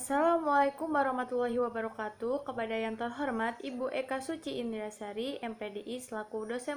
Assalamualaikum warahmatullahi wabarakatuh. Kepada yang terhormat Ibu Eka Suci Indrasari, MPDI selaku dosen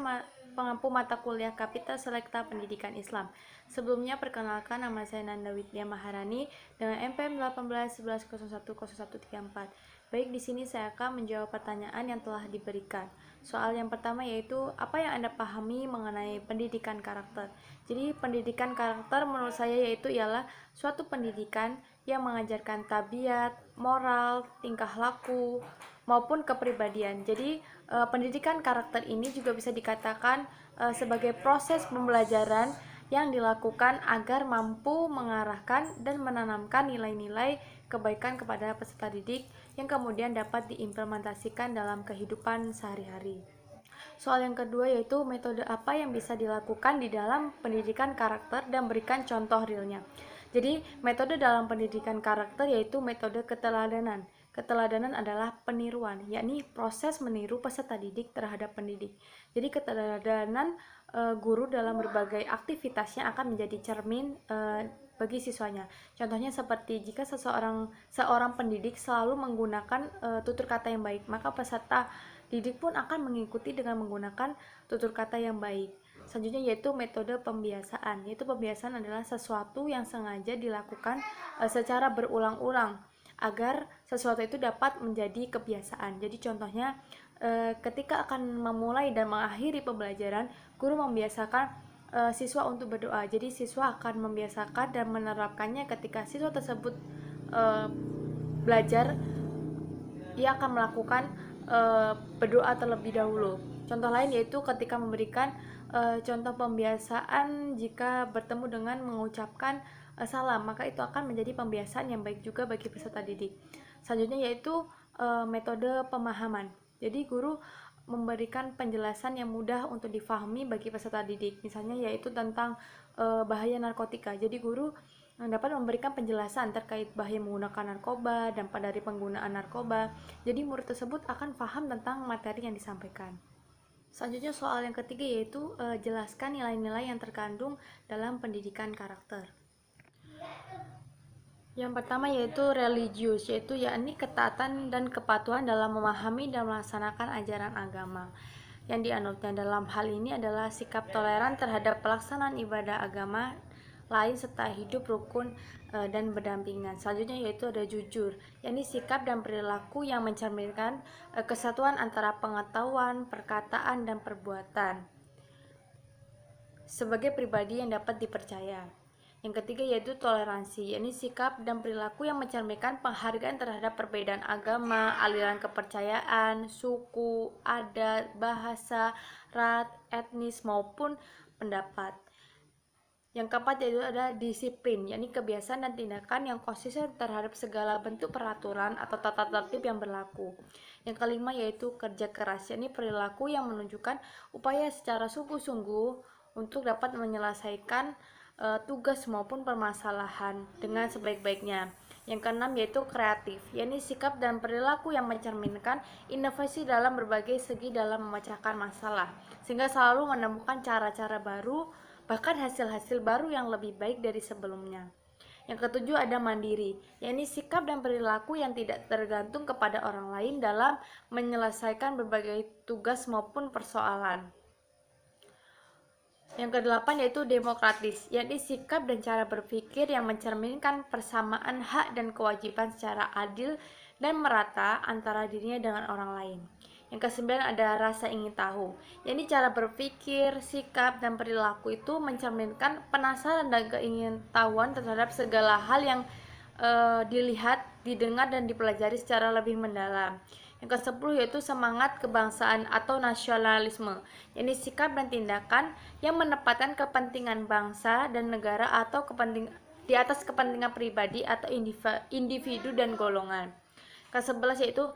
pengampu mata kuliah Kapita Selekta Pendidikan Islam. Sebelumnya perkenalkan, nama saya Nanda Widya Maharani dengan MPM 1811010134. Baik, di sini saya akan menjawab pertanyaan yang telah diberikan. Soal yang pertama yaitu apa yang Anda pahami mengenai pendidikan karakter. Jadi pendidikan karakter menurut saya ialah suatu pendidikan yang mengajarkan tabiat, moral, tingkah laku, maupun kepribadian. Jadi pendidikan karakter ini juga bisa dikatakan sebagai proses pembelajaran yang dilakukan agar mampu mengarahkan dan menanamkan nilai-nilai kebaikan kepada peserta didik yang kemudian dapat diimplementasikan dalam kehidupan sehari-hari. Soal yang kedua yaitu metode apa yang bisa dilakukan di dalam pendidikan karakter dan berikan contoh realnya. Jadi metode dalam pendidikan karakter yaitu metode keteladanan. Keteladanan adalah peniruan, yakni proses meniru peserta didik terhadap pendidik. Jadi keteladanan guru dalam berbagai aktivitasnya akan menjadi cermin bagi siswanya. Contohnya seperti jika seorang pendidik selalu menggunakan tutur kata yang baik, maka peserta didik pun akan mengikuti dengan menggunakan tutur kata yang baik. Selanjutnya yaitu metode pembiasaan. Yaitu pembiasaan adalah sesuatu yang sengaja dilakukan secara berulang-ulang agar sesuatu itu dapat menjadi kebiasaan. Jadi contohnya ketika akan memulai dan mengakhiri pembelajaran, guru membiasakan siswa untuk berdoa. Jadi siswa akan membiasakan dan menerapkannya ketika siswa tersebut belajar, ia akan melakukan berdoa terlebih dahulu. Contoh lain yaitu ketika memberikan contoh pembiasaan jika bertemu dengan mengucapkan salam, maka itu akan menjadi pembiasaan yang baik juga bagi peserta didik. Selanjutnya yaitu metode pemahaman. Jadi guru memberikan penjelasan yang mudah untuk difahami bagi peserta didik. Misalnya yaitu tentang bahaya narkotika. Jadi guru dapat memberikan penjelasan terkait bahaya menggunakan narkoba, dampak dari penggunaan narkoba. Jadi murid tersebut akan paham tentang materi yang disampaikan. Selanjutnya soal yang ketiga yaitu jelaskan nilai-nilai yang terkandung dalam pendidikan karakter. Yang pertama yaitu religius, yaitu yakni ketaatan dan kepatuhan dalam memahami dan melaksanakan ajaran agama. Yang dianutnya dalam hal ini adalah sikap toleran terhadap pelaksanaan ibadah agama lain serta hidup rukun dan berdampingan. Selanjutnya yaitu ada jujur, yakni sikap dan perilaku yang mencerminkan kesatuan antara pengetahuan, perkataan, dan perbuatan sebagai pribadi yang dapat dipercaya. Yang ketiga yaitu toleransi, yakni sikap dan perilaku yang mencerminkan penghargaan terhadap perbedaan agama, aliran kepercayaan, suku, adat, bahasa, ras, etnis maupun pendapat. Yang keempat yaitu ada disiplin, yakni kebiasaan dan tindakan yang konsisten terhadap segala bentuk peraturan atau tata tertib yang berlaku. Yang kelima yaitu kerja keras, yakni perilaku yang menunjukkan upaya secara sungguh-sungguh untuk dapat menyelesaikan tugas maupun permasalahan dengan sebaik-baiknya. Yang keenam yaitu kreatif, yakni sikap dan perilaku yang mencerminkan inovasi dalam berbagai segi dalam memecahkan masalah, sehingga selalu menemukan cara-cara baru, bahkan hasil-hasil baru yang lebih baik dari sebelumnya. Yang ketujuh ada mandiri, yakni sikap dan perilaku yang tidak tergantung kepada orang lain dalam menyelesaikan berbagai tugas maupun persoalan. Yang kedelapan yaitu demokratis, yakni sikap dan cara berpikir yang mencerminkan persamaan hak dan kewajiban secara adil dan merata antara dirinya dengan orang lain. Yang kesembilan ada rasa ingin tahu, yakni cara berpikir, sikap, dan perilaku itu mencerminkan penasaran dan keingintahuan terhadap segala hal yang dilihat, didengar, dan dipelajari secara lebih mendalam. Yang ke-10 yaitu semangat kebangsaan atau nasionalisme, yakni sikap dan tindakan yang menempatkan kepentingan bangsa dan negara atau di atas kepentingan pribadi atau individu dan golongan. Ke-11 yaitu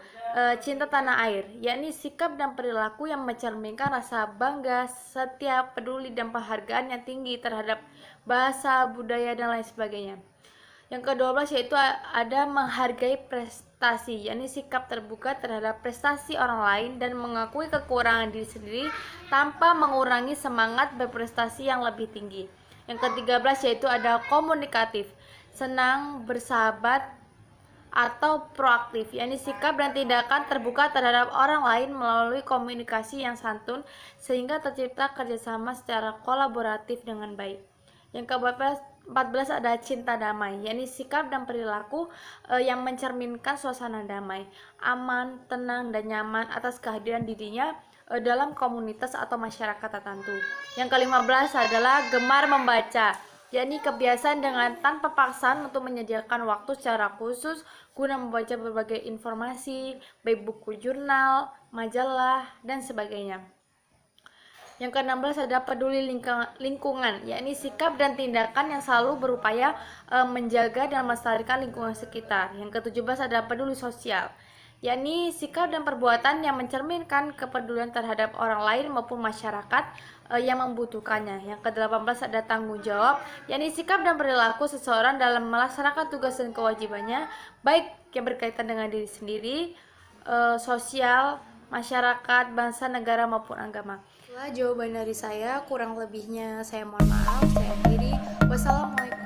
cinta tanah air, yakni sikap dan perilaku yang mencerminkan rasa bangga, setia, peduli, dan penghargaan yang tinggi terhadap bahasa, budaya, dan lain sebagainya. Yang ke-12 yaitu ada menghargai prestasi, yakni sikap terbuka terhadap prestasi orang lain dan mengakui kekurangan diri sendiri tanpa mengurangi semangat berprestasi yang lebih tinggi. Yang ke-13 yaitu ada komunikatif, senang bersahabat atau proaktif, yakni sikap dan tindakan terbuka terhadap orang lain melalui komunikasi yang santun sehingga tercipta kerjasama secara kolaboratif dengan baik. Yang ke-14 ada cinta damai, yakni sikap dan perilaku yang mencerminkan suasana damai, aman, tenang, dan nyaman atas kehadiran dirinya dalam komunitas atau masyarakat tertentu. Yang ke-15 adalah gemar membaca, yakni kebiasaan dengan tanpa paksaan untuk menyediakan waktu secara khusus guna membaca berbagai informasi, baik buku jurnal, majalah, dan sebagainya. Yang ke-16 ada peduli lingkungan, yakni sikap dan tindakan yang selalu berupaya menjaga dan melestarikan lingkungan sekitar. Yang ke-17 ada peduli sosial, yakni sikap dan perbuatan yang mencerminkan kepedulian terhadap orang lain maupun masyarakat yang membutuhkannya. Yang ke-18 ada tanggung jawab, yakni sikap dan perilaku seseorang dalam melaksanakan tugas dan kewajibannya, baik yang berkaitan dengan diri sendiri, sosial, masyarakat, bangsa, negara maupun agama. Itulah jawaban dari saya, kurang lebihnya saya mohon maaf. Saya akhiri. Wassalamualaikum.